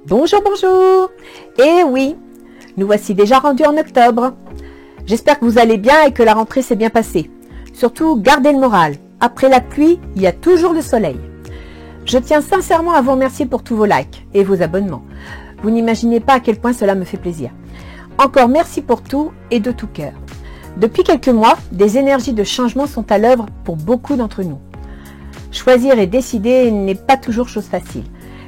Bonjour, bonjour. Et oui, nous voici déjà rendus en octobre. J'espère que vous allez bien et que la rentrée s'est bien passée. Surtout, gardez le moral. Après la pluie, il y a toujours le soleil. Je tiens sincèrement à vous remercier pour tous vos likes et vos abonnements. Vous n'imaginez pas à quel point cela me fait plaisir. Encore merci pour tout et de tout cœur. Depuis quelques mois, des énergies de changement sont à l'œuvre pour beaucoup d'entre nous. Choisir et décider n'est pas toujours chose facile.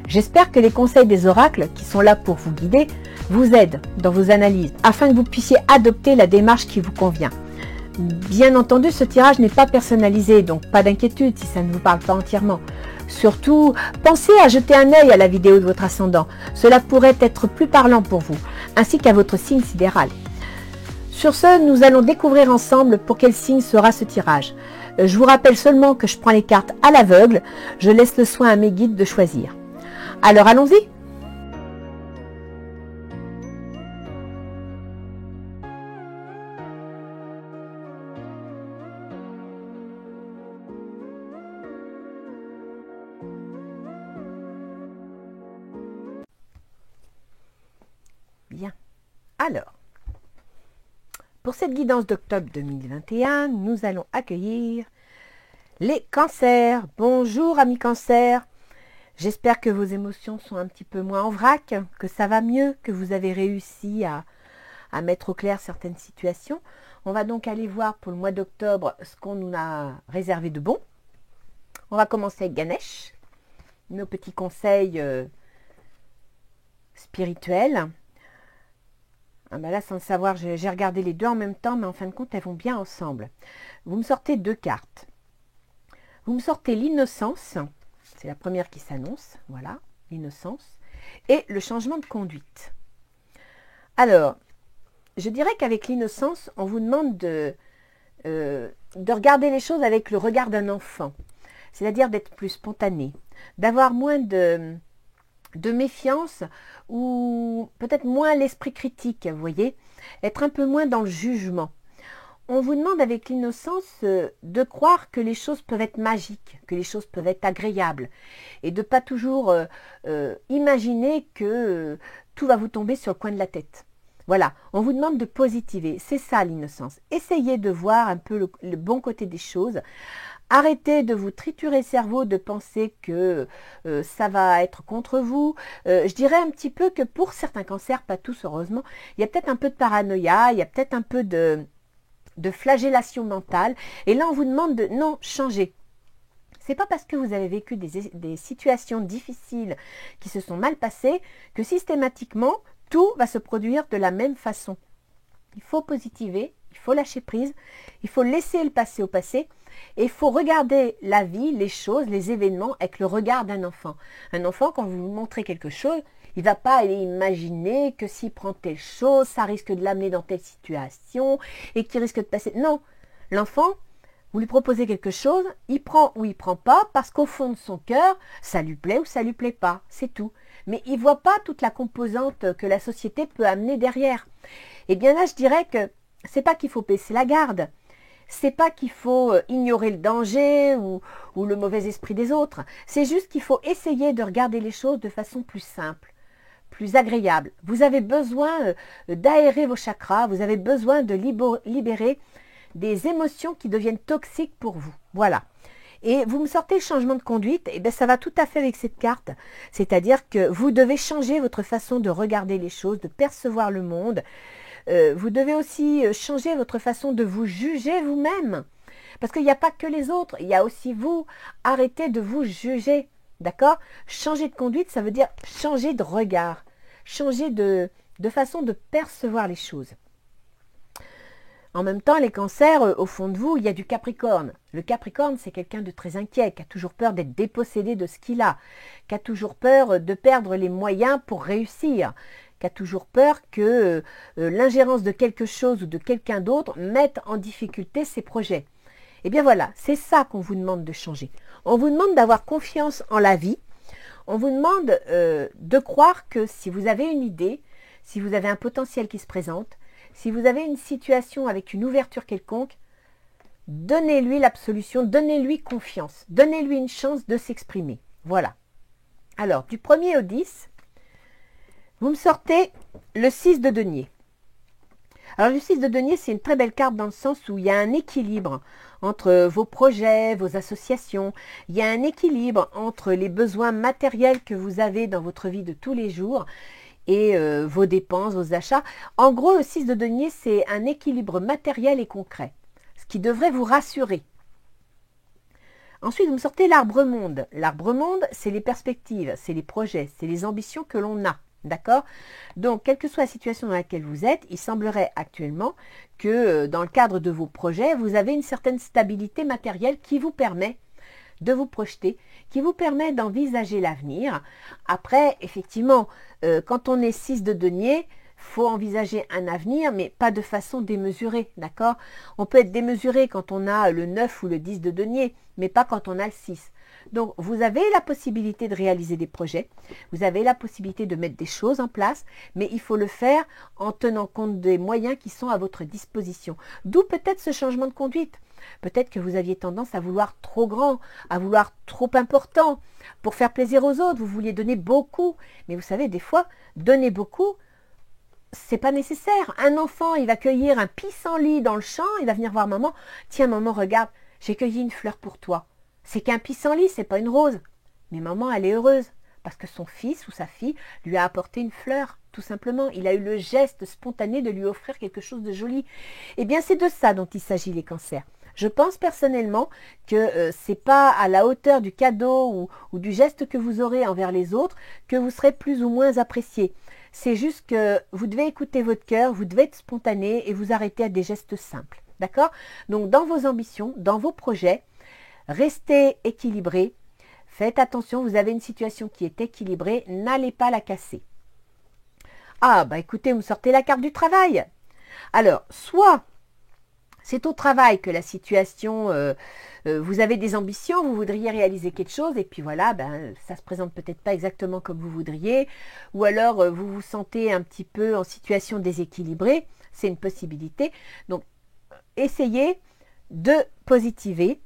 J'espère que les conseils des oracles, qui sont là pour vous guider, vous aident dans vos analyses, afin que vous puissiez adopter la démarche qui vous convient. Bien entendu, ce tirage n'est pas personnalisé, donc pas d'inquiétude si ça ne vous parle pas entièrement. Surtout, pensez à jeter un œil à la vidéo de votre ascendant. Cela pourrait être plus parlant pour vous, ainsi qu'à votre signe sidéral. Sur ce, nous allons découvrir ensemble pour quel signe sera ce tirage. Je vous rappelle seulement que je prends les cartes à l'aveugle, je laisse le soin à mes guides de choisir. Alors allons-y. Bien. Alors, pour cette guidance d'octobre 2021, nous allons accueillir les cancers. Bonjour amis cancers. J'espère que vos émotions sont un petit peu moins en vrac, que ça va mieux, que vous avez réussi à mettre au clair certaines situations. On va donc aller voir pour le mois d'octobre ce qu'on nous a réservé de bon. On va commencer avec Ganesh, nos petits conseils spirituels. Ah ben là, sans le savoir, j'ai regardé les deux en même temps, mais en fin de compte, elles vont bien ensemble. Vous me sortez deux cartes. Vous me sortez l'innocence, c'est la première qui s'annonce, voilà, l'innocence, et le changement de conduite. Alors, je dirais qu'avec l'innocence, on vous demande de regarder les choses avec le regard d'un enfant, c'est-à-dire d'être plus spontané, d'avoir moins de méfiance ou peut-être moins l'esprit critique, vous voyez, être un peu moins dans le jugement. On vous demande avec l'innocence de croire que les choses peuvent être magiques, que les choses peuvent être agréables et de ne pas toujours imaginer que tout va vous tomber sur le coin de la tête. Voilà, on vous demande de positiver, c'est ça l'innocence. Essayez de voir un peu le bon côté des choses. Arrêtez de vous triturer le cerveau, de penser que ça va être contre vous. Je dirais un petit peu que pour certains cancers, pas tous heureusement, il y a peut-être un peu de paranoïa, il y a peut-être un peu de flagellation mentale. Et là, on vous demande de non, changer. C'est pas parce que vous avez vécu des situations difficiles qui se sont mal passées que systématiquement, tout va se produire de la même façon. Il faut positiver, il faut lâcher prise, il faut laisser le passé au passé et il faut regarder la vie, les choses, les événements avec le regard d'un enfant. Un enfant, quand vous lui montrez quelque chose, il ne va pas aller imaginer que s'il prend telle chose, ça risque de l'amener dans telle situation et qu'il risque de passer. Non, l'enfant, vous lui proposez quelque chose, il prend ou il ne prend pas parce qu'au fond de son cœur, ça lui plaît ou ça ne lui plaît pas, c'est tout. Mais il ne voit pas toute la composante que la société peut amener derrière. Et bien là, je dirais que c'est pas qu'il faut baisser la garde, c'est pas qu'il faut ignorer le danger ou le mauvais esprit des autres, c'est juste qu'il faut essayer de regarder les choses de façon plus simple, plus agréable. Vous avez besoin d'aérer vos chakras, vous avez besoin de libérer des émotions qui deviennent toxiques pour vous. Voilà. Et vous me sortez le changement de conduite, et bien ça va tout à fait avec cette carte. C'est-à-dire que vous devez changer votre façon de regarder les choses, de percevoir le monde. Vous devez aussi changer votre façon de vous juger vous-même. Parce qu'il n'y a pas que les autres, il y a aussi vous. Arrêtez de vous juger. D'accord? Changer de conduite, ça veut dire changer de regard. Changer de façon de percevoir les choses. En même temps, les cancers, au fond de vous, il y a du Capricorne. Le Capricorne, c'est quelqu'un de très inquiet, qui a toujours peur d'être dépossédé de ce qu'il a, qui a toujours peur de perdre les moyens pour réussir, qui a toujours peur que l'ingérence de quelque chose ou de quelqu'un d'autre mette en difficulté ses projets. Eh bien voilà, c'est ça qu'on vous demande de changer. On vous demande d'avoir confiance en la vie. On vous demande de croire que si vous avez une idée, si vous avez un potentiel qui se présente, si vous avez une situation avec une ouverture quelconque, donnez-lui l'absolution, donnez-lui confiance, donnez-lui une chance de s'exprimer. Voilà. Alors, du 1er au 10, Vous me sortez le 6 de denier. Alors le 6 de denier, c'est une très belle carte dans le sens où il y a un équilibre entre vos projets, vos associations. Il y a un équilibre entre les besoins matériels que vous avez dans votre vie de tous les jours et vos dépenses, vos achats. En gros, le 6 de denier, c'est un équilibre matériel et concret, ce qui devrait vous rassurer. Ensuite, vous me sortez l'arbre monde. L'arbre monde, c'est les perspectives, c'est les projets, c'est les ambitions que l'on a. D'accord? Donc, quelle que soit la situation dans laquelle vous êtes, il semblerait actuellement que dans le cadre de vos projets, vous avez une certaine stabilité matérielle qui vous permet de vous projeter, qui vous permet d'envisager l'avenir. Après, effectivement, quand on est 6 de denier, faut envisager un avenir, mais pas de façon démesurée, d'accord? On peut être démesuré quand on a le 9 ou le 10 de denier, mais pas quand on a le 6. Donc, vous avez la possibilité de réaliser des projets, vous avez la possibilité de mettre des choses en place, mais il faut le faire en tenant compte des moyens qui sont à votre disposition. D'où peut-être ce changement de conduite. Peut-être que vous aviez tendance à vouloir trop grand, à vouloir trop important. Pour faire plaisir aux autres, vous vouliez donner beaucoup. Mais vous savez, des fois, donner beaucoup, c'est pas nécessaire. Un enfant, il va cueillir un pissenlit dans le champ, il va venir voir maman. Tiens, maman, regarde, j'ai cueilli une fleur pour toi. C'est qu'un pissenlit, c'est pas une rose. Mais maman, elle est heureuse parce que son fils ou sa fille lui a apporté une fleur, tout simplement. Il a eu le geste spontané de lui offrir quelque chose de joli. Eh bien, c'est de ça dont il s'agit, les cancers. Je pense personnellement que c'est pas à la hauteur du cadeau ou du geste que vous aurez envers les autres que vous serez plus ou moins apprécié. C'est juste que vous devez écouter votre cœur, vous devez être spontané et vous arrêter à des gestes simples. D'accord? Donc, dans vos ambitions, dans vos projets, restez équilibré. Faites attention, vous avez une situation qui est équilibrée, n'allez pas la casser. Ah, bah écoutez, vous me sortez la carte du travail. Alors, soit c'est au travail que la situation, vous avez des ambitions, vous voudriez réaliser quelque chose et puis voilà, ben, ça se présente peut-être pas exactement comme vous voudriez, ou alors vous vous sentez un petit peu en situation déséquilibrée, c'est une possibilité. Donc, essayez de positiver.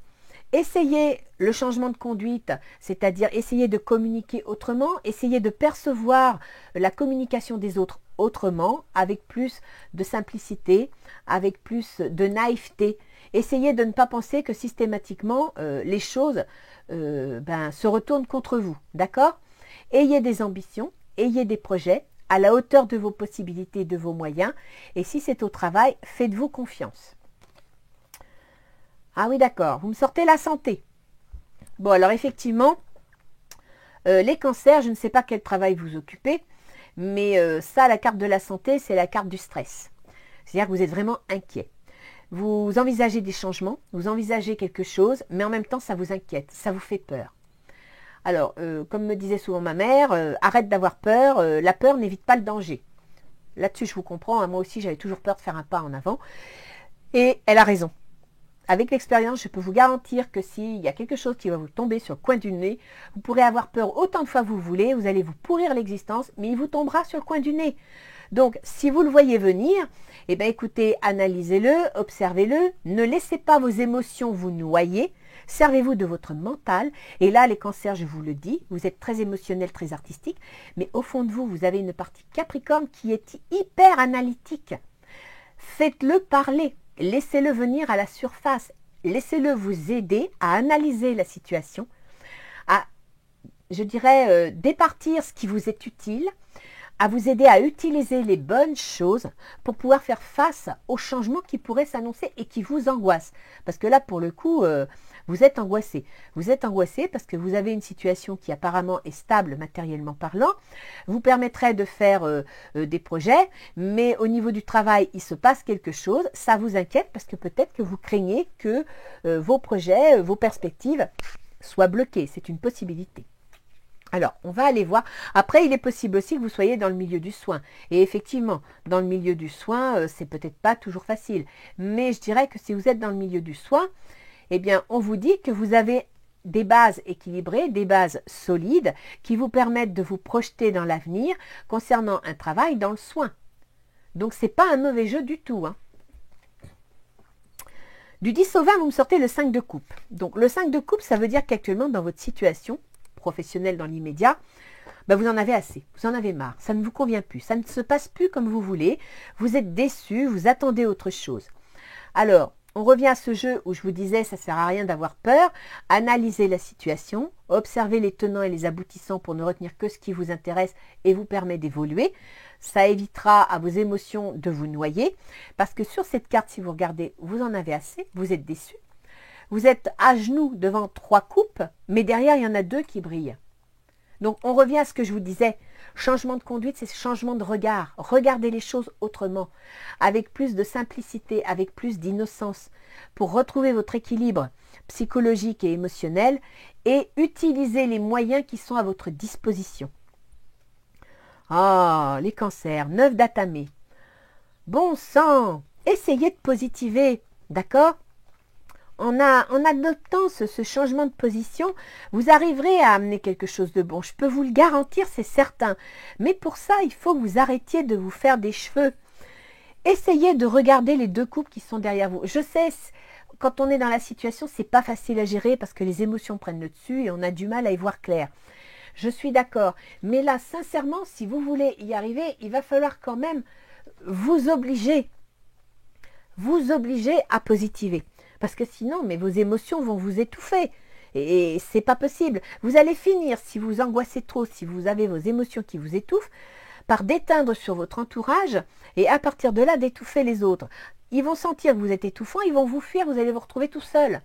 Essayez le changement de conduite, c'est-à-dire essayez de communiquer autrement, essayez de percevoir la communication des autres autrement, avec plus de simplicité, avec plus de naïveté. Essayez de ne pas penser que systématiquement les choses se retournent contre vous, d'accord? Ayez des ambitions, ayez des projets à la hauteur de vos possibilités, de vos moyens, et si c'est au travail, faites-vous confiance. Ah oui, d'accord. Vous me sortez la santé. Bon, alors effectivement, les cancers, je ne sais pas quel travail vous occupez, mais ça, la carte de la santé, c'est la carte du stress. C'est-à-dire que vous êtes vraiment inquiet. Vous envisagez des changements, vous envisagez quelque chose, mais en même temps, ça vous inquiète, ça vous fait peur. Alors, comme me disait souvent ma mère, arrête d'avoir peur, la peur n'évite pas le danger. Là-dessus, je vous comprends, hein, moi aussi, j'avais toujours peur de faire un pas en avant. Et elle a raison. Avec l'expérience, je peux vous garantir que s'il y a quelque chose qui va vous tomber sur le coin du nez, vous pourrez avoir peur autant de fois que vous voulez, vous allez vous pourrir l'existence, mais il vous tombera sur le coin du nez. Donc, si vous le voyez venir, eh bien écoutez, analysez-le, observez-le, ne laissez pas vos émotions vous noyer, servez-vous de votre mental. Et là, les cancers, je vous le dis, vous êtes très émotionnel, très artistique, mais au fond de vous, vous avez une partie Capricorne qui est hyper analytique. Faites-le parler. Laissez-le venir à la surface, laissez-le vous aider à analyser la situation, à, je dirais, départir ce qui vous est utile, à vous aider à utiliser les bonnes choses pour pouvoir faire face aux changements qui pourraient s'annoncer et qui vous angoissent. Parce que là, pour le coup, vous êtes angoissé. Vous êtes angoissé parce que vous avez une situation qui apparemment est stable matériellement parlant, vous permettrait de faire des projets, mais au niveau du travail, il se passe quelque chose, ça vous inquiète parce que peut-être que vous craignez que vos projets, vos perspectives soient bloquées. C'est une possibilité. Alors, on va aller voir. Après, il est possible aussi que vous soyez dans le milieu du soin. Et effectivement, dans le milieu du soin, c'est peut-être pas toujours facile. Mais je dirais que si vous êtes dans le milieu du soin, eh bien, on vous dit que vous avez des bases équilibrées, des bases solides qui vous permettent de vous projeter dans l'avenir concernant un travail dans le soin. Donc, ce n'est pas un mauvais jeu du tout, hein. Du 10 au 20, vous me sortez le 5 de coupe. Donc, le 5 de coupe, ça veut dire qu'actuellement, dans votre situation professionnelle dans l'immédiat, ben vous en avez assez, vous en avez marre, ça ne vous convient plus, ça ne se passe plus comme vous voulez, vous êtes déçu, vous attendez autre chose. Alors, on revient à ce jeu où je vous disais, ça ne sert à rien d'avoir peur, analysez la situation, observez les tenants et les aboutissants pour ne retenir que ce qui vous intéresse et vous permet d'évoluer. Ça évitera à vos émotions de vous noyer, parce que sur cette carte, si vous regardez, vous en avez assez, vous êtes déçu. Vous êtes à genoux devant 3 coupes, mais derrière, il y en a 2 qui brillent. Donc, on revient à ce que je vous disais. Changement de conduite, c'est changement de regard. Regardez les choses autrement, avec plus de simplicité, avec plus d'innocence, pour retrouver votre équilibre psychologique et émotionnel et utiliser les moyens qui sont à votre disposition. Ah, les cancers, 9 d'atamé. Bon sang, essayez de positiver, d'accord ? En adoptant ce changement de position, vous arriverez à amener quelque chose de bon. Je peux vous le garantir, c'est certain. Mais pour ça, il faut que vous arrêtiez de vous faire des cheveux. Essayez de regarder les 2 coupes qui sont derrière vous. Je sais, quand on est dans la situation, c'est pas facile à gérer parce que les émotions prennent le dessus et on a du mal à y voir clair. Je suis d'accord. Mais là, sincèrement, si vous voulez y arriver, il va falloir quand même vous obliger à positiver. Parce que sinon, mais vos émotions vont vous étouffer. Et c'est pas possible. Vous allez finir, si vous angoissez trop, si vous avez vos émotions qui vous étouffent, par déteindre sur votre entourage et à partir de là, d'étouffer les autres. Ils vont sentir que vous êtes étouffant, ils vont vous fuir, vous allez vous retrouver tout seul.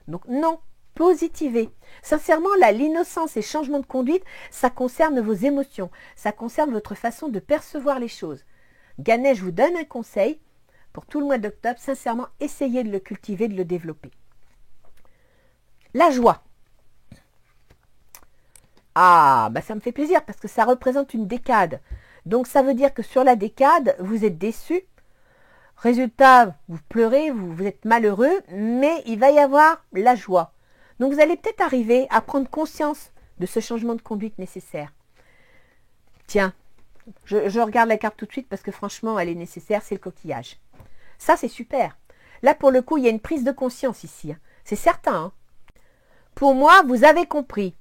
Donc non, positivez. Sincèrement, là, l'innocence et le changement de conduite, ça concerne vos émotions. Ça concerne votre façon de percevoir les choses. Ganesh vous donne un conseil. Pour tout le mois d'octobre, sincèrement, essayez de le cultiver, de le développer. La joie. Ah, bah ça me fait plaisir parce que ça représente une décade. Donc ça veut dire que sur la décade, vous êtes déçu. Résultat, vous pleurez, vous êtes malheureux, mais il va y avoir la joie. Donc vous allez peut-être arriver à prendre conscience de ce changement de conduite nécessaire. Tiens, je regarde la carte tout de suite parce que franchement, elle est nécessaire, c'est le coquillage. Ça, c'est super. Là, pour le coup, il y a une prise de conscience ici. Hein. C'est certain. Hein. Pour moi, vous avez compris.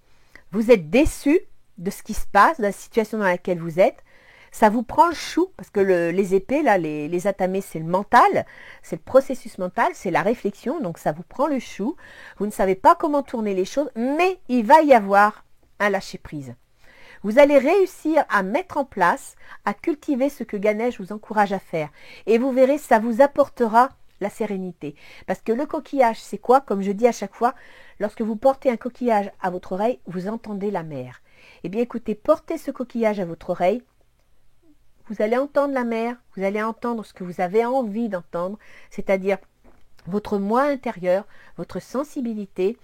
Vous êtes déçu de ce qui se passe, de la situation dans laquelle vous êtes. Ça vous prend le chou, parce que les épées, là, les atamés, c'est le mental, c'est le processus mental, c'est la réflexion, donc ça vous prend le chou. Vous ne savez pas comment tourner les choses, mais il va y avoir un lâcher-prise. Vous allez réussir à mettre en place, à cultiver ce que Ganesh vous encourage à faire. Et vous verrez, ça vous apportera la sérénité. Parce que le coquillage, c'est quoi? Comme je dis à chaque fois, lorsque vous portez un coquillage à votre oreille, vous entendez la mer. Eh bien écoutez, portez ce coquillage à votre oreille, vous allez entendre la mer, vous allez entendre ce que vous avez envie d'entendre, c'est-à-dire votre moi intérieur, votre sensibilité,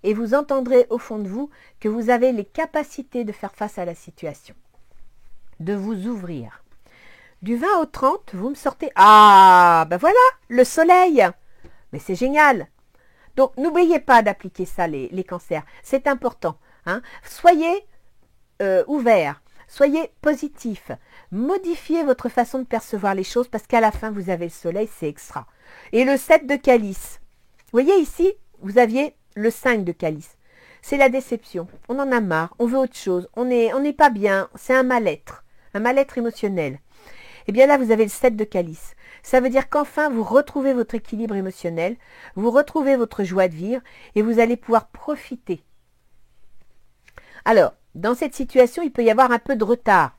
et vous entendrez au fond de vous que vous avez les capacités de faire face à la situation, de vous ouvrir. Du 20 au 30, vous me sortez... Ah, ben voilà, le soleil. Mais c'est génial. Donc, n'oubliez pas d'appliquer ça, les cancers. C'est important. Hein. Soyez ouverts, soyez positifs. Modifiez votre façon de percevoir les choses parce qu'à la fin, vous avez le soleil, c'est extra. Et le 7 de calice. Vous voyez ici, vous aviez le 5 de calice. C'est la déception. On en a marre, on veut autre chose, on n'est pas bien, c'est un mal-être émotionnel. Et bien là, vous avez le 7 de calice. Ça veut dire qu'enfin, vous retrouvez votre équilibre émotionnel, vous retrouvez votre joie de vivre et vous allez pouvoir profiter. Alors, dans cette situation, il peut y avoir un peu de retard.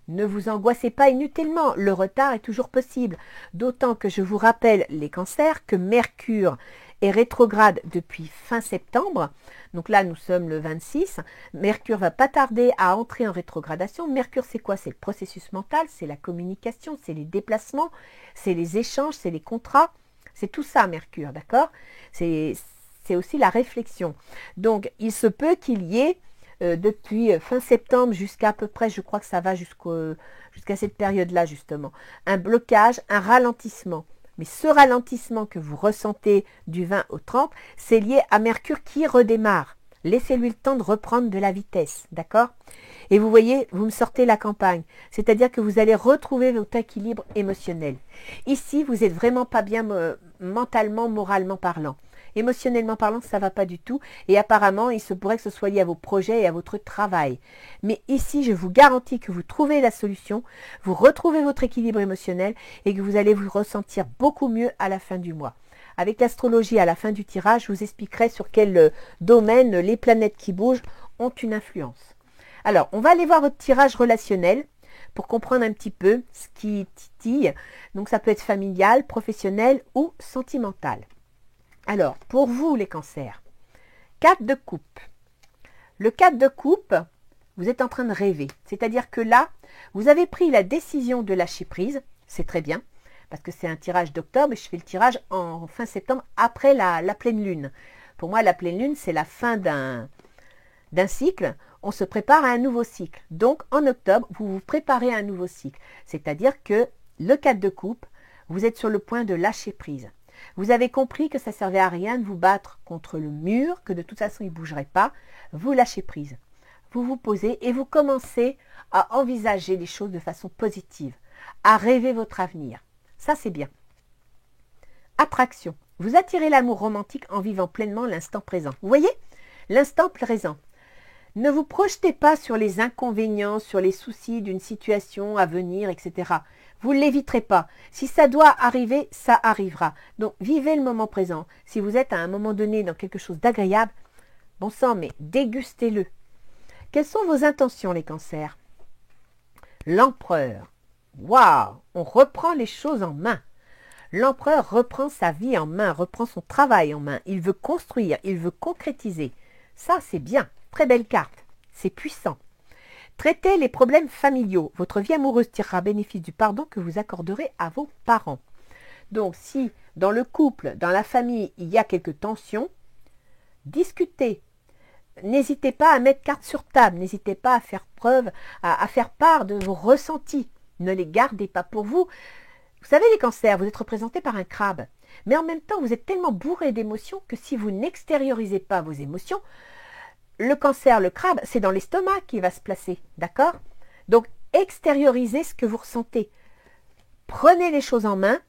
Ne vous angoissez pas inutilement, le retard est toujours possible. D'autant que je vous rappelle, les cancers, que Mercure est rétrograde depuis fin septembre. Donc là, nous sommes le 26. Mercure va pas tarder à entrer en rétrogradation. Mercure, c'est quoi? C'est le processus mental, c'est la communication, c'est les déplacements, c'est les échanges, c'est les contrats. C'est tout ça, Mercure, d'accord? C'est aussi la réflexion. Donc, il se peut qu'il y ait, depuis fin septembre jusqu'à peu près, je crois que ça va jusqu'à cette période-là, justement, un blocage, un ralentissement. Mais ce ralentissement que vous ressentez du 20 au 30, c'est lié à Mercure qui redémarre. Laissez-lui le temps de reprendre de la vitesse, d'accord? Et vous voyez, vous me sortez la campagne. C'est-à-dire que vous allez retrouver votre équilibre émotionnel. Ici, vous n'êtes vraiment pas bien mentalement, moralement parlant. Émotionnellement parlant, ça ne va pas du tout. Et apparemment, il se pourrait que ce soit lié à vos projets et à votre travail. Mais ici, je vous garantis que vous trouvez la solution, vous retrouvez votre équilibre émotionnel et que vous allez vous ressentir beaucoup mieux à la fin du mois. Avec l'astrologie, à la fin du tirage, je vous expliquerai sur quel domaine les planètes qui bougent ont une influence. Alors, on va aller voir votre tirage relationnel pour comprendre un petit peu ce qui titille. Donc, ça peut être familial, professionnel ou sentimental. Alors, pour vous les cancers, 4 de coupe. Le 4 de coupe, vous êtes en train de rêver. C'est-à-dire que là, vous avez pris la décision de lâcher prise. C'est très bien, parce que c'est un tirage d'octobre et je fais le tirage en fin septembre après la pleine lune. Pour moi, la pleine lune, c'est la fin d'un cycle. On se prépare à un nouveau cycle. Donc, en octobre, vous vous préparez à un nouveau cycle. C'est-à-dire que le 4 de coupe, vous êtes sur le point de lâcher prise. Vous avez compris que ça ne servait à rien de vous battre contre le mur, que de toute façon, il ne bougerait pas. Vous lâchez prise. Vous vous posez et vous commencez à envisager les choses de façon positive, à rêver votre avenir. Ça, c'est bien. Attraction. Vous attirez l'amour romantique en vivant pleinement l'instant présent. Vous voyez? L'instant présent. Ne vous projetez pas sur les inconvénients, sur les soucis d'une situation à venir, etc. Vous ne l'éviterez pas. Si ça doit arriver, ça arrivera. Donc, vivez le moment présent. Si vous êtes à un moment donné dans quelque chose d'agréable, bon sang, mais dégustez-le. Quelles sont vos intentions, les cancers? L'empereur. Waouh! On reprend les choses en main. L'empereur reprend sa vie en main, reprend son travail en main. Il veut construire, il veut concrétiser. Ça, c'est bien. Très belle carte. C'est puissant. Traitez les problèmes familiaux. Votre vie amoureuse tirera bénéfice du pardon que vous accorderez à vos parents. Donc, si dans le couple, dans la famille, il y a quelques tensions, discutez. N'hésitez pas à mettre carte sur table. N'hésitez pas à faire preuve, à faire part de vos ressentis. Ne les gardez pas pour vous. Vous savez, les cancers, vous êtes représentés par un crabe. Mais en même temps, vous êtes tellement bourré d'émotions que si vous n'extériorisez pas vos émotions, le cancer, le crabe, c'est dans l'estomac qui va se placer, d'accord? Donc, extériorisez ce que vous ressentez. Prenez les choses en main,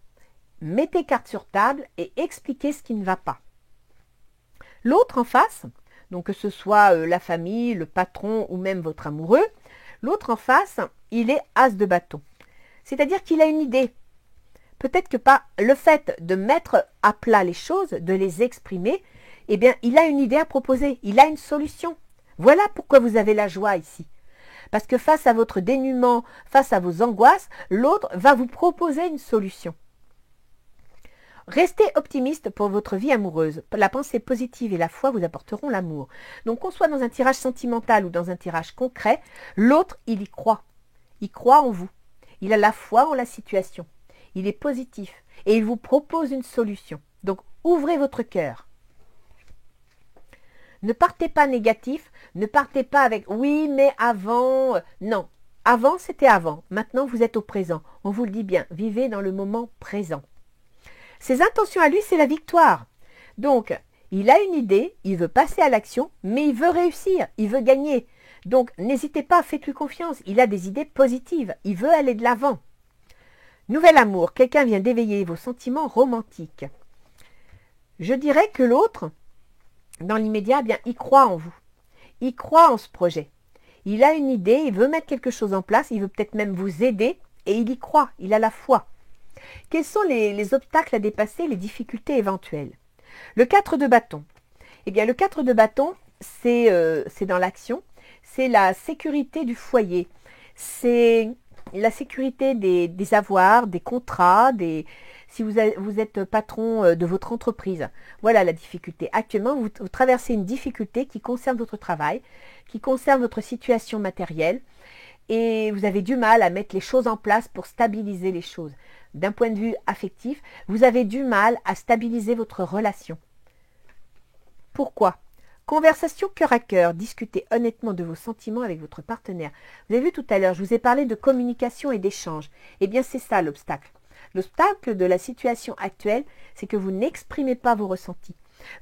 mettez carte sur table et expliquez ce qui ne va pas. L'autre en face, donc que ce soit la famille, le patron ou même votre amoureux, l'autre en face, il est as de bâton. C'est-à-dire qu'il a une idée. Peut-être que pas le fait de mettre à plat les choses, de les exprimer, eh bien, il a une idée à proposer, il a une solution. Voilà pourquoi vous avez la joie ici. Parce que face à votre dénuement, face à vos angoisses, l'autre va vous proposer une solution. Restez optimiste pour votre vie amoureuse. La pensée positive et la foi vous apporteront l'amour. Donc, qu'on soit dans un tirage sentimental ou dans un tirage concret, l'autre, il y croit. Il croit en vous. Il a la foi en la situation. Il est positif et il vous propose une solution. Donc, ouvrez votre cœur. Ne partez pas négatif, ne partez pas avec « oui, mais avant… » Non, avant, c'était avant. Maintenant, vous êtes au présent. On vous le dit bien, vivez dans le moment présent. Ses intentions à lui, c'est la victoire. Donc, il a une idée, il veut passer à l'action, mais il veut réussir, il veut gagner. Donc, n'hésitez pas, faites-lui confiance. Il a des idées positives, il veut aller de l'avant. Nouvel amour, quelqu'un vient d'éveiller vos sentiments romantiques. Je dirais que l'autre, dans l'immédiat, eh bien, il croit en vous. Il croit en ce projet. Il a une idée, il veut mettre quelque chose en place, il veut peut-être même vous aider et il y croit, il a la foi. Quels sont les obstacles à dépasser, les difficultés éventuelles? Le 4 de bâton. Eh bien, le 4 de bâton, c'est dans l'action, c'est la sécurité du foyer, c'est la sécurité des avoirs, des contrats, si vous êtes patron de votre entreprise. Voilà la difficulté. Actuellement, vous traversez une difficulté qui concerne votre travail, qui concerne votre situation matérielle et vous avez du mal à mettre les choses en place pour stabiliser les choses. D'un point de vue affectif, vous avez du mal à stabiliser votre relation. Pourquoi? Conversation cœur à cœur, discutez honnêtement de vos sentiments avec votre partenaire. Vous avez vu tout à l'heure, je vous ai parlé de communication et d'échange. Eh bien, c'est ça l'obstacle. L'obstacle de la situation actuelle, c'est que vous n'exprimez pas vos ressentis.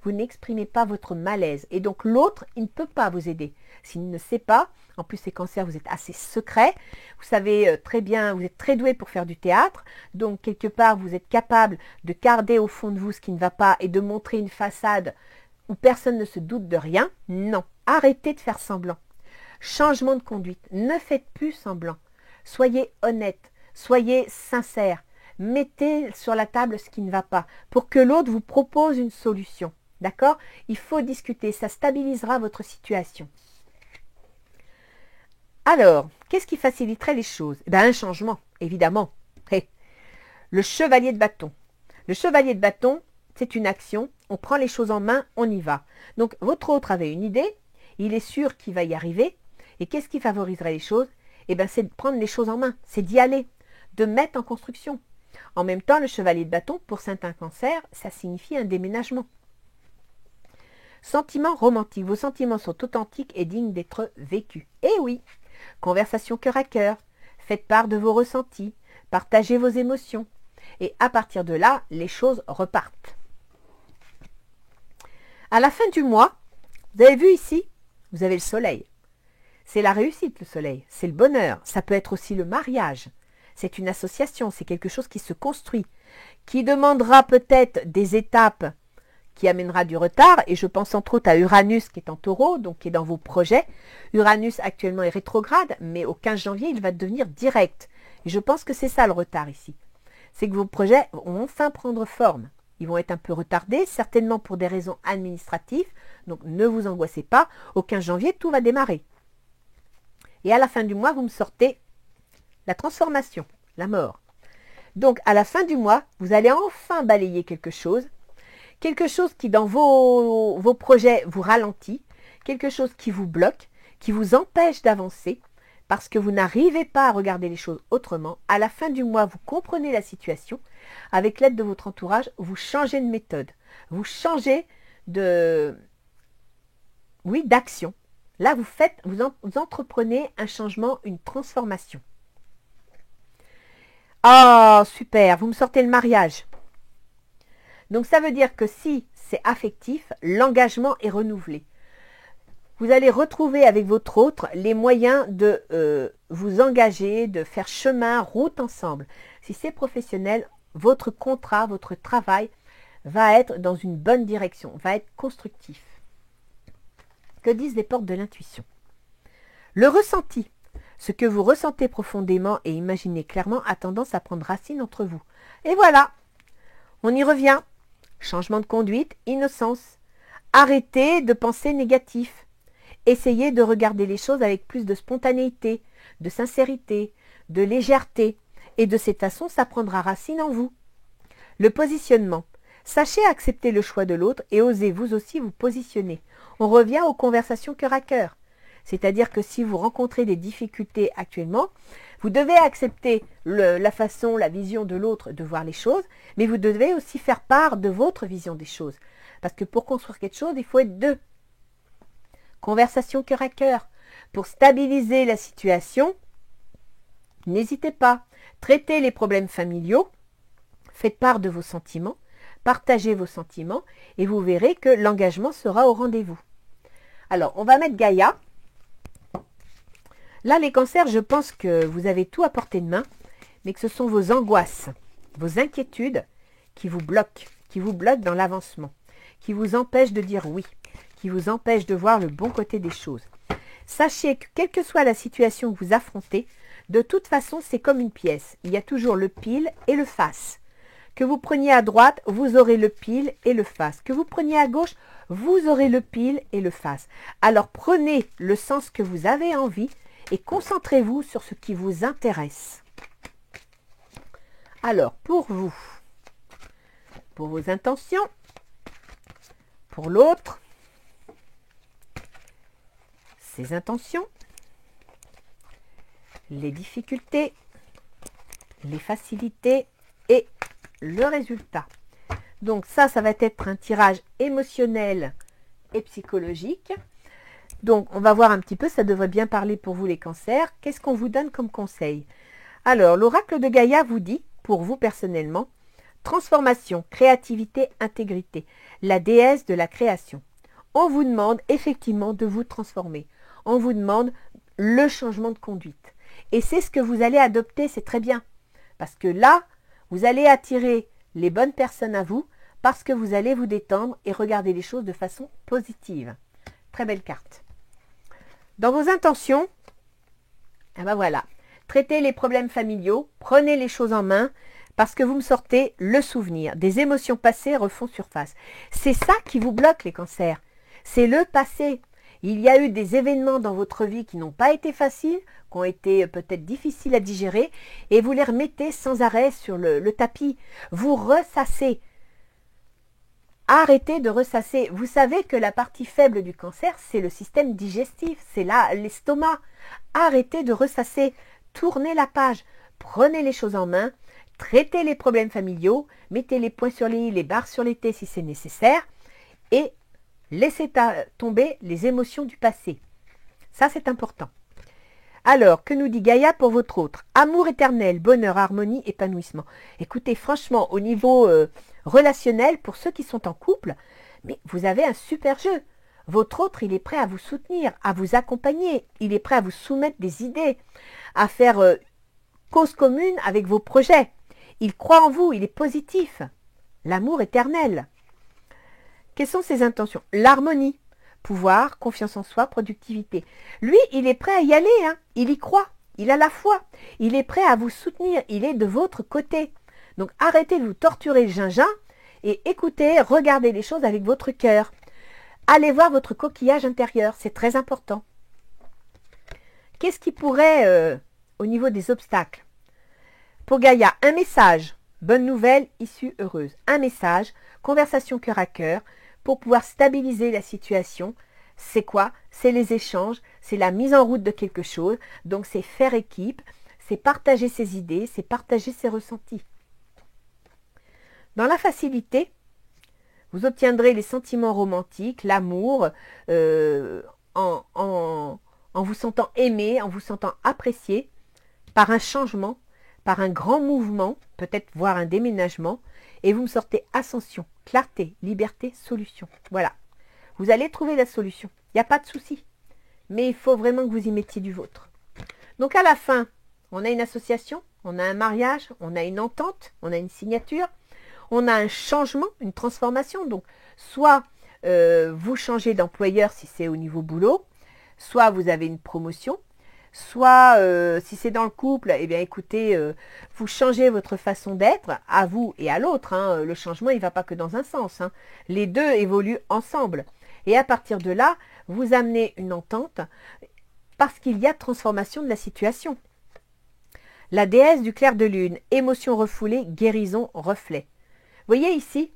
vous n'exprimez pas votre malaise. Et donc l'autre, il ne peut pas vous aider. S'il ne sait pas, en plus ces cancers, vous êtes assez secret, vous savez très bien, vous êtes très doué pour faire du théâtre, donc quelque part vous êtes capable de garder au fond de vous ce qui ne va pas et de montrer une façade où personne ne se doute de rien. Non, arrêtez de faire semblant. Changement de conduite, ne faites plus semblant. Soyez honnête, soyez sincère. Mettez sur la table ce qui ne va pas pour que l'autre vous propose une solution. D'accord? Il faut discuter, ça stabilisera votre situation. Alors, qu'est-ce qui faciliterait les choses? Un changement, évidemment. Le chevalier de bâton. Le chevalier de bâton, c'est une action, on prend les choses en main, on y va. Donc, votre autre avait une idée, il est sûr qu'il va y arriver. Et qu'est-ce qui favoriserait les choses? C'est de prendre les choses en main, c'est d'y aller, de mettre en construction. En même temps, le chevalier de bâton, pour certains cancers, ça signifie un déménagement. Sentiments romantiques. Vos sentiments sont authentiques et dignes d'être vécus. Eh oui! Conversation cœur à cœur. Faites part de vos ressentis. Partagez vos émotions. Et à partir de là, les choses repartent. À la fin du mois, vous avez vu ici, vous avez le soleil. C'est la réussite, le soleil. C'est le bonheur. Ça peut être aussi le mariage. C'est une association, c'est quelque chose qui se construit, qui demandera peut-être des étapes, qui amènera du retard. Et je pense entre autres à Uranus qui est en taureau, donc qui est dans vos projets. Uranus actuellement est rétrograde, mais au 15 janvier, il va devenir direct. Et je pense que c'est ça le retard ici. C'est que vos projets vont enfin prendre forme. Ils vont être un peu retardés, certainement pour des raisons administratives. Donc ne vous angoissez pas. Au 15 janvier, tout va démarrer. Et à la fin du mois, vous me sortez la transformation, la mort. Donc, à la fin du mois, vous allez enfin balayer quelque chose qui, dans vos projets, vous ralentit, quelque chose qui vous bloque, qui vous empêche d'avancer, parce que vous n'arrivez pas à regarder les choses autrement. À la fin du mois, vous comprenez la situation. Avec l'aide de votre entourage, vous changez de méthode. Vous changez d'action. Là, vous entreprenez un changement, une transformation. Ah, super, vous me sortez le mariage. Donc, ça veut dire que si c'est affectif, l'engagement est renouvelé. Vous allez retrouver avec votre autre les moyens de vous engager, de faire chemin, route ensemble. Si c'est professionnel, votre contrat, votre travail va être dans une bonne direction, va être constructif. Que disent les portes de l'intuition? Le ressenti. Ce que vous ressentez profondément et imaginez clairement a tendance à prendre racine entre vous. Et voilà, on y revient. Changement de conduite, innocence. Arrêtez de penser négatif. Essayez de regarder les choses avec plus de spontanéité, de sincérité, de légèreté. Et de cette façon, ça prendra racine en vous. Le positionnement. Sachez accepter le choix de l'autre et osez vous aussi vous positionner. On revient aux conversations cœur à cœur. C'est-à-dire que si vous rencontrez des difficultés actuellement, vous devez accepter la façon, la vision de l'autre de voir les choses, mais vous devez aussi faire part de votre vision des choses. Parce que pour construire quelque chose, il faut être deux. Conversation cœur à cœur. Pour stabiliser la situation, n'hésitez pas. Traitez les problèmes familiaux, faites part de vos sentiments, partagez vos sentiments et vous verrez que l'engagement sera au rendez-vous. Alors, on va mettre Gaïa. Là, les cancers, je pense que vous avez tout à portée de main, mais que ce sont vos angoisses, vos inquiétudes qui vous bloquent dans l'avancement, qui vous empêchent de dire oui, qui vous empêchent de voir le bon côté des choses. Sachez que quelle que soit la situation que vous affrontez, de toute façon, c'est comme une pièce. Il y a toujours le pile et le face. Que vous preniez à droite, vous aurez le pile et le face. Que vous preniez à gauche, vous aurez le pile et le face. Alors prenez le sens que vous avez envie et concentrez-vous sur ce qui vous intéresse. Alors, pour vous, pour vos intentions, pour l'autre, ses intentions, les difficultés, les facilités et le résultat. Donc ça va être un tirage émotionnel et psychologique. Donc, on va voir un petit peu, ça devrait bien parler pour vous les cancers. Qu'est-ce qu'on vous donne comme conseil? Alors, l'oracle de Gaïa vous dit, pour vous personnellement, Transformation, créativité, intégrité. La déesse de la création. On vous demande effectivement de vous transformer. On vous demande le changement de conduite. Et c'est ce que vous allez adopter, c'est très bien. Parce que là, vous allez attirer les bonnes personnes à vous parce que vous allez vous détendre et regarder les choses de façon positive. Très belle carte. Dans vos intentions, eh ben voilà, traitez les problèmes familiaux, prenez les choses en main parce que vous me sortez le souvenir. Des émotions passées refont surface. C'est ça qui vous bloque les cancers. C'est le passé. Il y a eu des événements dans votre vie qui n'ont pas été faciles, qui ont été peut-être difficiles à digérer, et vous les remettez sans arrêt sur le tapis. Vous ressassez. Arrêtez de ressasser. Vous savez que la partie faible du cancer, c'est le système digestif, c'est là l'estomac. Arrêtez de ressasser. Tournez la page. Prenez les choses en main. Traitez les problèmes familiaux. Mettez les points sur les i, les barres sur les t si c'est nécessaire. Et laissez tomber les émotions du passé. Ça, c'est important. Alors, que nous dit Gaïa pour votre autre? Amour éternel, bonheur, harmonie, épanouissement. Écoutez, franchement, au niveau relationnel, pour ceux qui sont en couple, mais vous avez un super jeu. Votre autre, il est prêt à vous soutenir, à vous accompagner. Il est prêt à vous soumettre des idées, à faire cause commune avec vos projets. Il croit en vous, il est positif. L'amour éternel. Quelles sont ses intentions? L'harmonie. Pouvoir, confiance en soi, productivité. Lui, il est prêt à y aller, hein. Il y croit, il a la foi, il est prêt à vous soutenir, il est de votre côté. Donc arrêtez de vous torturer le gingin et écoutez, regardez les choses avec votre cœur. Allez voir votre coquillage intérieur, c'est très important. Qu'est-ce qui pourrait, au niveau des obstacles? Pour Gaïa, un message, bonne nouvelle, issue heureuse. Un message, conversation cœur à cœur, pour pouvoir stabiliser la situation. C'est quoi? C'est les échanges, c'est la mise en route de quelque chose. Donc c'est faire équipe, c'est partager ses idées, c'est partager ses ressentis. Dans la facilité, vous obtiendrez les sentiments romantiques, l'amour, en vous sentant aimé, en vous sentant apprécié, par un changement, par un grand mouvement, peut-être voire un déménagement, et vous me sortez ascension, clarté, liberté, solution. Voilà. Vous allez trouver la solution. Il n'y a pas de souci. Mais il faut vraiment que vous y mettiez du vôtre. Donc à la fin, on a une association, on a un mariage, on a une entente, on a une signature, on a un changement, une transformation. Donc soit vous changez d'employeur si c'est au niveau boulot, soit vous avez une promotion, soit si c'est dans le couple, eh bien écoutez, vous changez votre façon d'être à vous et à l'autre. Hein. Le changement, il ne va pas que dans un sens. Hein. Les deux évoluent ensemble. Et à partir de là, vous amenez une entente parce qu'il y a transformation de la situation. La déesse du clair de lune, émotion refoulée, guérison, reflet. Vous voyez ici,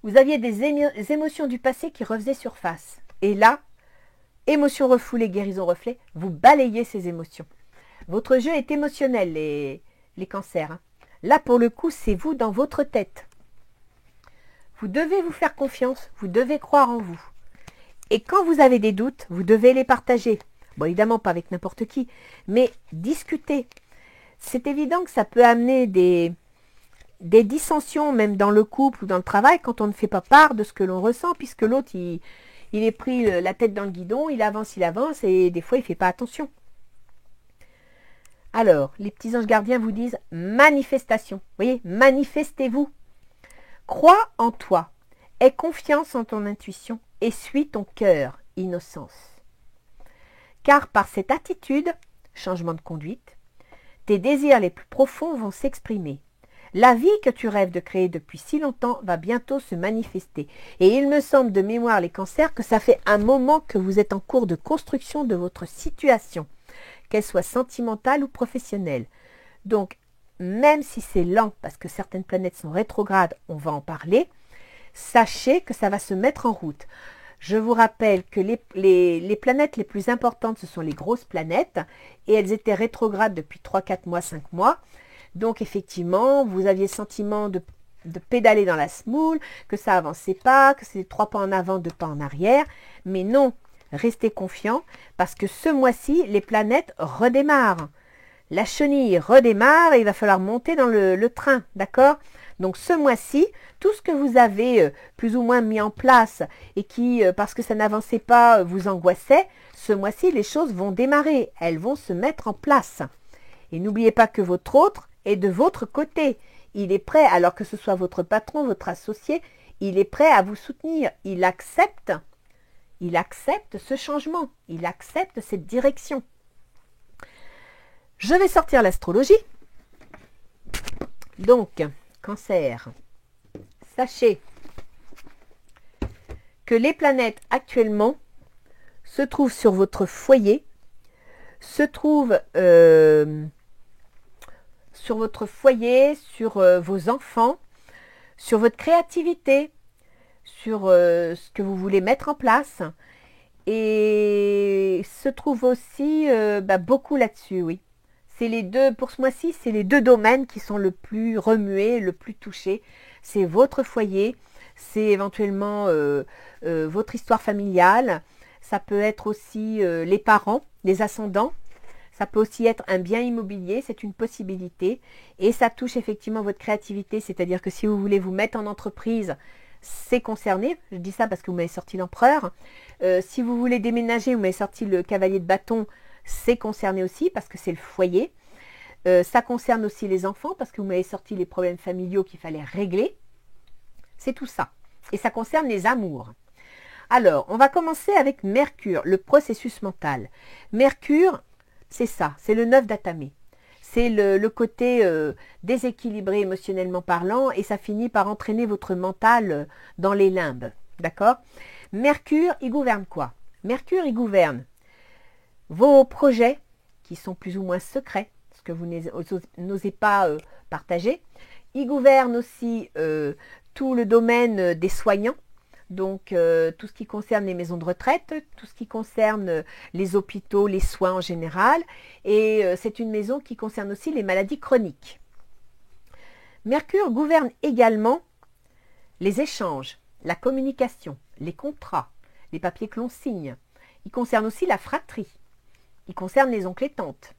vous aviez des émotions du passé qui refaisaient surface. Et là, émotion refoulée, guérison, reflet, vous balayez ces émotions. Votre jeu est émotionnel, les cancers. Hein. Là, pour le coup, c'est vous dans votre tête. Vous devez vous faire confiance, vous devez croire en vous. Et quand vous avez des doutes, vous devez les partager. Bon, évidemment, pas avec n'importe qui, mais discuter. C'est évident que ça peut amener des dissensions, même dans le couple ou dans le travail, quand on ne fait pas part de ce que l'on ressent, puisque l'autre, il est pris la tête dans le guidon, il avance, et des fois, il ne fait pas attention. Alors, les petits anges gardiens vous disent manifestation. Vous voyez, manifestez-vous. Crois en toi, aie confiance en ton intuition et suis ton cœur, innocence. Car par cette attitude, changement de conduite, tes désirs les plus profonds vont s'exprimer. La vie que tu rêves de créer depuis si longtemps va bientôt se manifester. Et il me semble de mémoire les cancers que ça fait un moment que vous êtes en cours de construction de votre situation, qu'elle soit sentimentale ou professionnelle. Donc, même si c'est lent, parce que certaines planètes sont rétrogrades, on va en parler, sachez que ça va se mettre en route. Je vous rappelle que les planètes les plus importantes, ce sont les grosses planètes, et elles étaient rétrogrades depuis 3, 4 mois, 5 mois. Donc effectivement, vous aviez le sentiment de pédaler dans la semoule, que ça avançait pas, que c'était 3 pas en avant, 2 pas en arrière. Mais non, restez confiants, parce que ce mois-ci, les planètes redémarrent. la chenille redémarre et il va falloir monter dans le train, d'accord? Donc ce mois-ci, tout ce que vous avez plus ou moins mis en place et qui, parce que ça n'avançait pas, vous angoissait, ce mois-ci, les choses vont démarrer, elles vont se mettre en place. Et n'oubliez pas que votre autre est de votre côté. Il est prêt, alors que ce soit votre patron, votre associé, il est prêt à vous soutenir. Il accepte ce changement, il accepte cette direction. Je vais sortir l'astrologie. Donc, Cancer, sachez que les planètes actuellement se trouvent sur votre foyer, sur vos enfants, sur votre créativité, sur ce que vous voulez mettre en place, et se trouve aussi beaucoup là-dessus, oui. C'est les deux, pour ce mois-ci, c'est les deux domaines qui sont le plus remués, le plus touchés. C'est votre foyer, c'est éventuellement votre histoire familiale, ça peut être aussi les parents, les ascendants, ça peut aussi être un bien immobilier, c'est une possibilité. Et ça touche effectivement votre créativité, c'est-à-dire que si vous voulez vous mettre en entreprise, c'est concerné. Je dis ça parce que vous m'avez sorti l'empereur. Si vous voulez déménager, vous m'avez sorti le cavalier de bâton, c'est concerné aussi parce que c'est le foyer. Ça concerne aussi les enfants parce que vous m'avez sorti les problèmes familiaux qu'il fallait régler. C'est tout ça. Et ça concerne les amours. Alors, on va commencer avec Mercure, le processus mental. Mercure, c'est ça, c'est le 9 d'Atamé. C'est le côté déséquilibré émotionnellement parlant et ça finit par entraîner votre mental dans les limbes. D'accord? Mercure, il gouverne quoi? Mercure, il gouverne vos projets qui sont plus ou moins secrets, ce que vous n'osez pas partager. Il gouverne aussi tout le domaine des soignants, donc tout ce qui concerne les maisons de retraite, tout ce qui concerne les hôpitaux, les soins en général, et c'est une maison qui concerne aussi les maladies chroniques. Mercure gouverne également les échanges, la communication, les contrats, les papiers que l'on signe. Il concerne aussi la fratrie. Il concerne les oncles et tantes.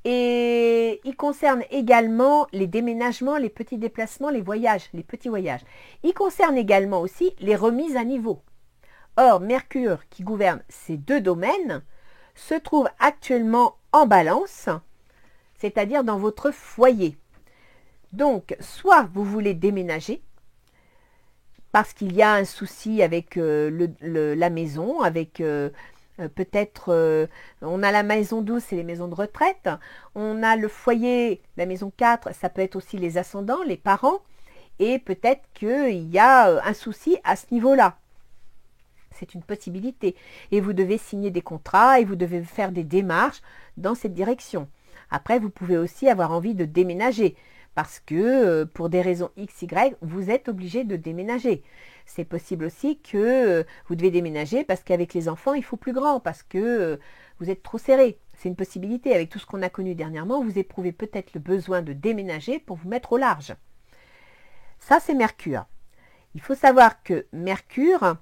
Et il concerne également les déménagements, les petits déplacements, les voyages, les petits voyages. Il concerne également aussi les remises à niveau. Or, Mercure, qui gouverne ces deux domaines, se trouve actuellement en balance, c'est-à-dire dans votre foyer. Donc, soit vous voulez déménager, parce qu'il y a un souci avec la maison, avec... peut-être, on a la maison 12, c'est les maisons de retraite. On a le foyer, la maison 4, ça peut être aussi les ascendants, les parents. Et peut-être qu'il y a un souci à ce niveau-là. C'est une possibilité. Et vous devez signer des contrats et vous devez faire des démarches dans cette direction. Après, vous pouvez aussi avoir envie de déménager. Parce que pour des raisons X, Y, vous êtes obligé de déménager. C'est possible aussi que vous devez déménager parce qu'avec les enfants, il faut plus grand, parce que vous êtes trop serré. C'est une possibilité. Avec tout ce qu'on a connu dernièrement, vous éprouvez peut-être le besoin de déménager pour vous mettre au large. Ça, c'est Mercure. Il faut savoir que Mercure,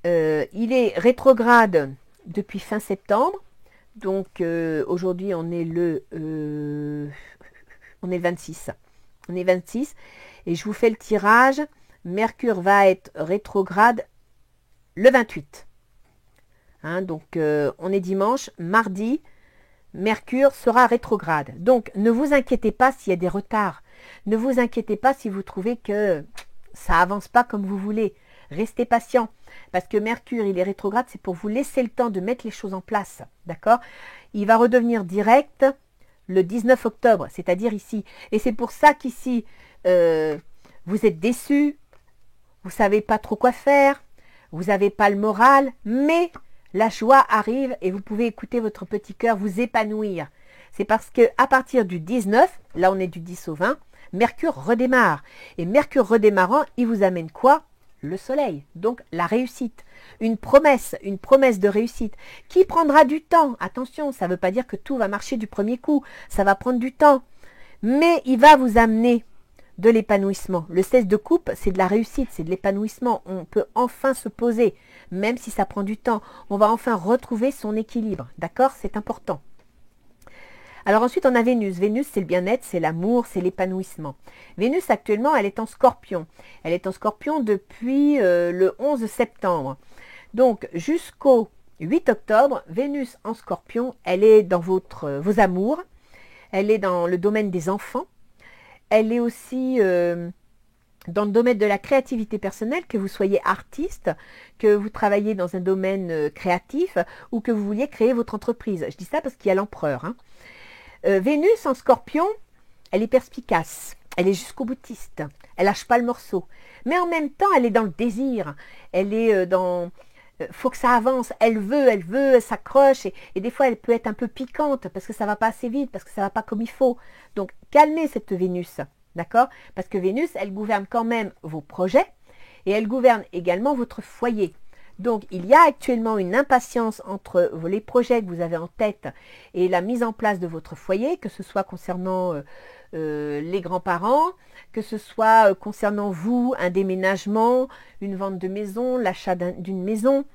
il est rétrograde depuis fin septembre. Donc, aujourd'hui, on est le 26. On est 26. Et je vous fais le tirage. Mercure va être rétrograde le 28. Donc, on est dimanche. Mardi, Mercure sera rétrograde. Donc, ne vous inquiétez pas s'il y a des retards. Ne vous inquiétez pas si vous trouvez que ça avance pas comme vous voulez. Restez patient. Parce que Mercure, il est rétrograde, c'est pour vous laisser le temps de mettre les choses en place. D'accord? Il va redevenir direct le 19 octobre, c'est-à-dire ici. Et c'est pour ça qu'ici, vous êtes déçus, vous ne savez pas trop quoi faire, vous n'avez pas le moral, mais la joie arrive et vous pouvez écouter votre petit cœur vous épanouir. C'est parce qu'à partir du 19, là on est du 10 au 20, Mercure redémarre. Et Mercure redémarrant, il vous amène quoi? Le soleil, donc la réussite. Une promesse de réussite qui prendra du temps. Attention, ça ne veut pas dire que tout va marcher du premier coup, ça va prendre du temps. Mais il va vous amener de l'épanouissement. Le 16 de coupe, c'est de la réussite, c'est de l'épanouissement. On peut enfin se poser, même si ça prend du temps. On va enfin retrouver son équilibre. D'accord? C'est important. Alors ensuite, on a Vénus. Vénus, c'est le bien-être, c'est l'amour, c'est l'épanouissement. Vénus, actuellement, elle est en Scorpion. Elle est en Scorpion depuis le 11 septembre. Donc, jusqu'au 8 octobre, Vénus en Scorpion, elle est dans vos amours. Elle est dans le domaine des enfants. Elle est aussi dans le domaine de la créativité personnelle, que vous soyez artiste, que vous travaillez dans un domaine créatif ou que vous vouliez créer votre entreprise. Je dis ça parce qu'il y a l'empereur. Hein. Vénus en Scorpion, elle est perspicace, elle est jusqu'au boutiste, elle lâche pas le morceau. Mais en même temps, elle est dans le désir, elle est dans... faut que ça avance, elle veut, elle s'accroche et des fois elle peut être un peu piquante parce que ça va pas assez vite, parce que ça va pas comme il faut. Donc calmez cette Vénus, d'accord? Parce que Vénus, elle gouverne quand même vos projets et elle gouverne également votre foyer. Donc il y a actuellement une impatience entre les projets que vous avez en tête et la mise en place de votre foyer, que ce soit concernant les grands-parents, que ce soit concernant vous, un déménagement, une vente de maison, l'achat d'une maison.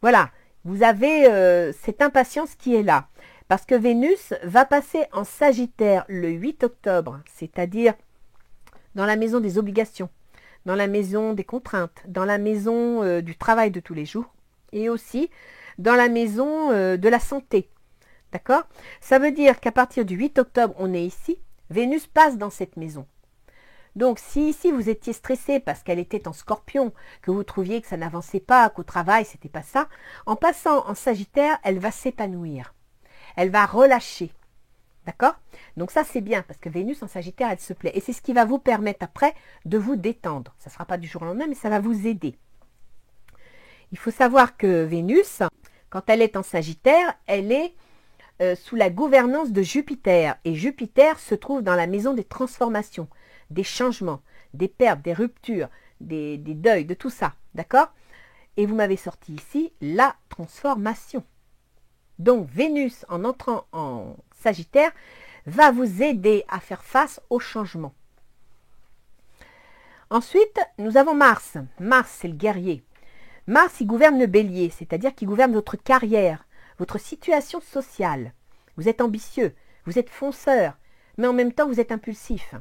Voilà, vous avez cette impatience qui est là. Parce que Vénus va passer en Sagittaire le 8 octobre, c'est-à-dire dans la maison des obligations, dans la maison des contraintes, dans la maison du travail de tous les jours et aussi dans la maison de la santé. D'accord? Ça veut dire qu'à partir du 8 octobre, on est ici, Vénus passe dans cette maison. Donc, si ici vous étiez stressé parce qu'elle était en Scorpion, que vous trouviez que ça n'avançait pas, qu'au travail, c'était pas ça, en passant en Sagittaire, elle va s'épanouir. Elle va relâcher. D'accord? Donc ça, c'est bien parce que Vénus en Sagittaire, elle se plaît. Et c'est ce qui va vous permettre après de vous détendre. Ça ne sera pas du jour au lendemain, mais ça va vous aider. Il faut savoir que Vénus, quand elle est en Sagittaire, elle est sous la gouvernance de Jupiter. Et Jupiter se trouve dans la maison des transformations, des changements, des pertes, des ruptures, des deuils, de tout ça. D'accord? Et vous m'avez sorti ici la transformation. Donc Vénus, en entrant en Sagittaire, va vous aider à faire face au changement. Ensuite, nous avons Mars. Mars, c'est le guerrier. Mars, il gouverne le bélier, c'est-à-dire qu'il gouverne votre carrière, votre situation sociale. Vous êtes ambitieux, vous êtes fonceur, mais en même temps, vous êtes impulsif.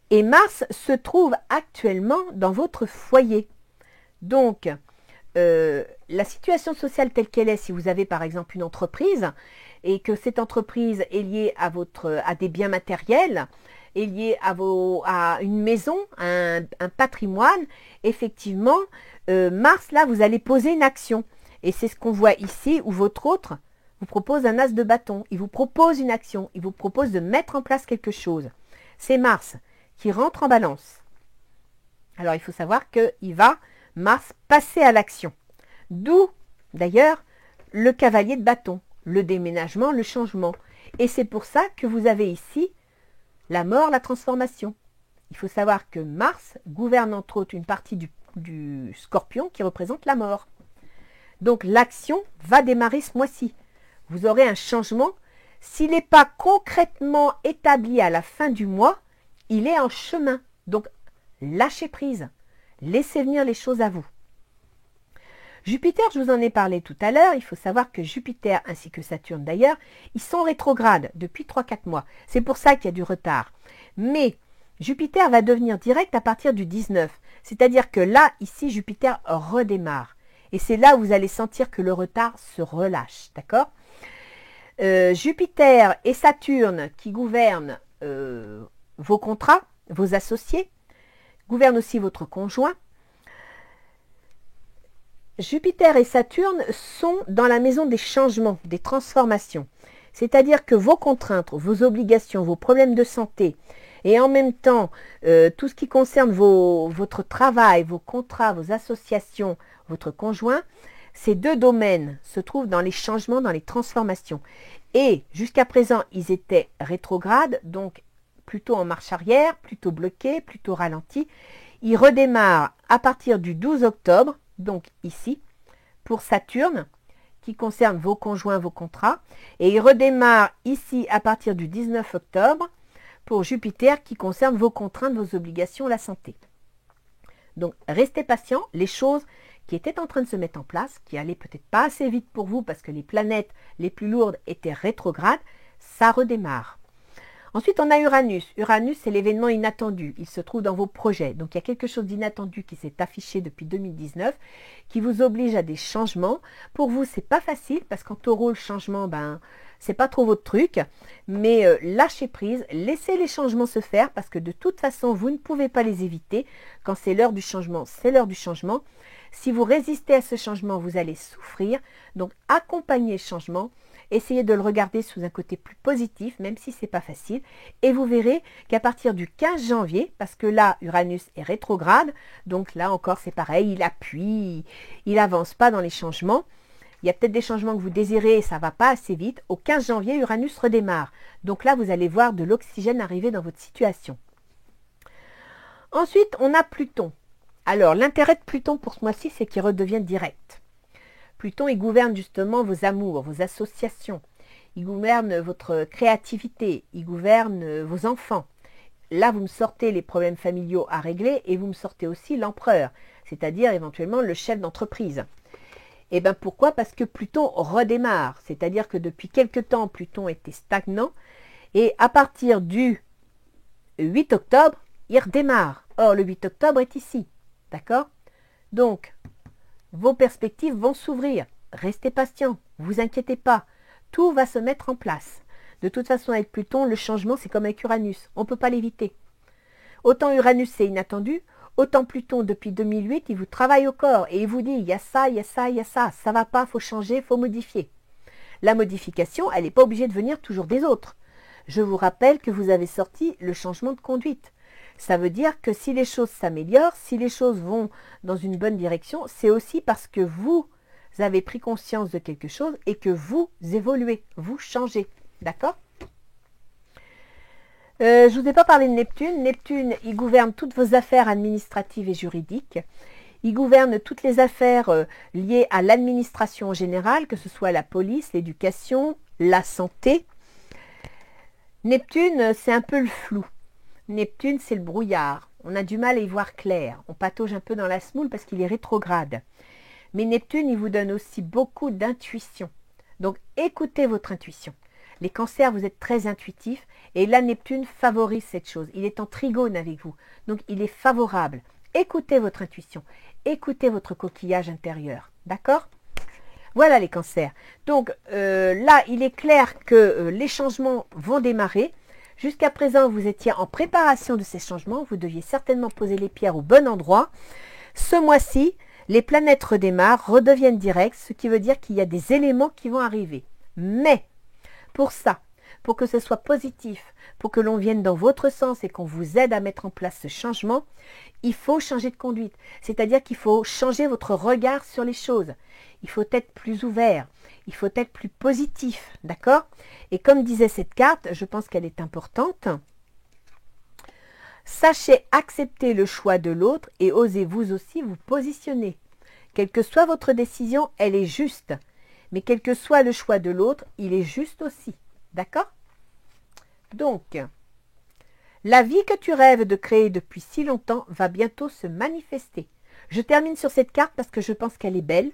Et Mars se trouve actuellement dans votre foyer. Donc, la situation sociale telle qu'elle est, si vous avez par exemple une entreprise et que cette entreprise est liée à des biens matériels, est liée à une maison, un patrimoine, effectivement, Mars, là, vous allez poser une action. Et c'est ce qu'on voit ici où votre autre vous propose un as de bâton. Il vous propose une action, il vous propose de mettre en place quelque chose. C'est Mars qui rentre en balance. Alors, il faut savoir qu'il va, Mars, passer à l'action. D'où, d'ailleurs, le cavalier de bâton, le déménagement, le changement. Et c'est pour ça que vous avez ici la mort, la transformation. Il faut savoir que Mars gouverne entre autres une partie du Scorpion qui représente la mort. Donc l'action va démarrer ce mois-ci. Vous aurez un changement. S'il n'est pas concrètement établi à la fin du mois, il est en chemin. Donc lâchez prise. Laissez venir les choses à vous. Jupiter, je vous en ai parlé tout à l'heure. Il faut savoir que Jupiter ainsi que Saturne d'ailleurs, ils sont rétrogrades depuis 3-4 mois. C'est pour ça qu'il y a du retard. Mais Jupiter va devenir direct à partir du 19. C'est-à-dire que là, ici, Jupiter redémarre. Et c'est là où vous allez sentir que le retard se relâche. D'accord? Jupiter et Saturne qui gouvernent vos contrats, vos associés, gouvernent aussi votre conjoint. Jupiter et Saturne sont dans la maison des changements, des transformations. C'est-à-dire que vos contraintes, vos obligations, vos problèmes de santé et en même temps tout ce qui concerne votre travail, vos contrats, vos associations, votre conjoint, ces deux domaines se trouvent dans les changements, dans les transformations. Et jusqu'à présent, ils étaient rétrogrades, donc plutôt en marche arrière, plutôt bloqués, plutôt ralentis. Ils redémarrent à partir du 12 octobre, donc ici, pour Saturne, qui concerne vos conjoints, vos contrats. Et ils redémarrent ici à partir du 19 octobre pour Jupiter, qui concerne vos contraintes, vos obligations, la santé. Donc, restez patients. Les choses qui étaient en train de se mettre en place, qui allaient peut-être pas assez vite pour vous parce que les planètes les plus lourdes étaient rétrogrades, ça redémarre. Ensuite, on a Uranus. Uranus, c'est l'événement inattendu. Il se trouve dans vos projets. Donc, il y a quelque chose d'inattendu qui s'est affiché depuis 2019, qui vous oblige à des changements. Pour vous, c'est pas facile, parce qu'en taureau, le changement, c'est pas trop votre truc. Mais lâchez prise, laissez les changements se faire, parce que de toute façon, vous ne pouvez pas les éviter. Quand c'est l'heure du changement, c'est l'heure du changement. Si vous résistez à ce changement, vous allez souffrir. Donc, accompagnez le changement. Essayez de le regarder sous un côté plus positif, même si ce n'est pas facile. Et vous verrez qu'à partir du 15 janvier, parce que là, Uranus est rétrograde, donc là encore, c'est pareil, il appuie, il n'avance pas dans les changements. Il y a peut-être des changements que vous désirez et ça ne va pas assez vite. Au 15 janvier, Uranus redémarre. Donc là, vous allez voir de l'oxygène arriver dans votre situation. Ensuite, on a Pluton. Alors, l'intérêt de Pluton pour ce mois-ci, c'est qu'il redevient direct. Pluton, il gouverne justement vos amours, vos associations. Il gouverne votre créativité. Il gouverne vos enfants. Là, vous me sortez les problèmes familiaux à régler et vous me sortez aussi l'empereur, c'est-à-dire éventuellement le chef d'entreprise. Et bien pourquoi? Parce que Pluton redémarre. C'est-à-dire que depuis quelque temps, Pluton était stagnant. Et à partir du 8 octobre, il redémarre. Or, le 8 octobre est ici. D'accord? Donc, vos perspectives vont s'ouvrir. Restez patient, vous inquiétez pas. Tout va se mettre en place. De toute façon, avec Pluton, le changement, c'est comme avec Uranus. On ne peut pas l'éviter. Autant Uranus, c'est inattendu, autant Pluton, depuis 2008, il vous travaille au corps et il vous dit, il y a ça, il y a ça, il y a ça. Ça ne va pas, il faut changer, il faut modifier. La modification, elle n'est pas obligée de venir toujours des autres. Je vous rappelle que vous avez sorti le changement de conduite. Ça veut dire que si les choses s'améliorent, si les choses vont dans une bonne direction, c'est aussi parce que vous avez pris conscience de quelque chose et que vous évoluez, vous changez. D'accord? Je ne vous ai pas parlé de Neptune. Neptune, il gouverne toutes vos affaires administratives et juridiques. Il gouverne toutes les affaires liées à l'administration en général, que ce soit la police, l'éducation, la santé. Neptune, c'est un peu le flou. Neptune, c'est le brouillard. On a du mal à y voir clair. On patauge un peu dans la semoule parce qu'il est rétrograde. Mais Neptune, il vous donne aussi beaucoup d'intuition. Donc, écoutez votre intuition. Les cancers, vous êtes très intuitifs. Et là, Neptune favorise cette chose. Il est en trigone avec vous. Donc, il est favorable. Écoutez votre intuition. Écoutez votre coquillage intérieur. D'accord? Voilà les cancers. Donc, là, il est clair que les changements vont démarrer. Jusqu'à présent, vous étiez en préparation de ces changements. Vous deviez certainement poser les pierres au bon endroit. Ce mois-ci, les planètes redémarrent, redeviennent directes, ce qui veut dire qu'il y a des éléments qui vont arriver. Mais, pour ça, pour que ce soit positif, pour que l'on vienne dans votre sens et qu'on vous aide à mettre en place ce changement, il faut changer de conduite. C'est-à-dire qu'il faut changer votre regard sur les choses. Il faut être plus ouvert. Il faut être plus positif, d'accord? Et comme disait cette carte, je pense qu'elle est importante. Sachez accepter le choix de l'autre et osez vous aussi vous positionner. Quelle que soit votre décision, elle est juste. Mais quel que soit le choix de l'autre, il est juste aussi. D'accord? Donc, la vie que tu rêves de créer depuis si longtemps va bientôt se manifester. Je termine sur cette carte parce que je pense qu'elle est belle.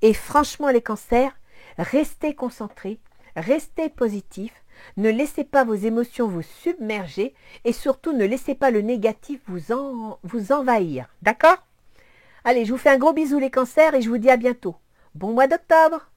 Et franchement, les cancers, restez concentrés, restez positifs, ne laissez pas vos émotions vous submerger et surtout ne laissez pas le négatif vous envahir. D'accord? Allez, je vous fais un gros bisou les cancers et je vous dis à bientôt. Bon mois d'octobre!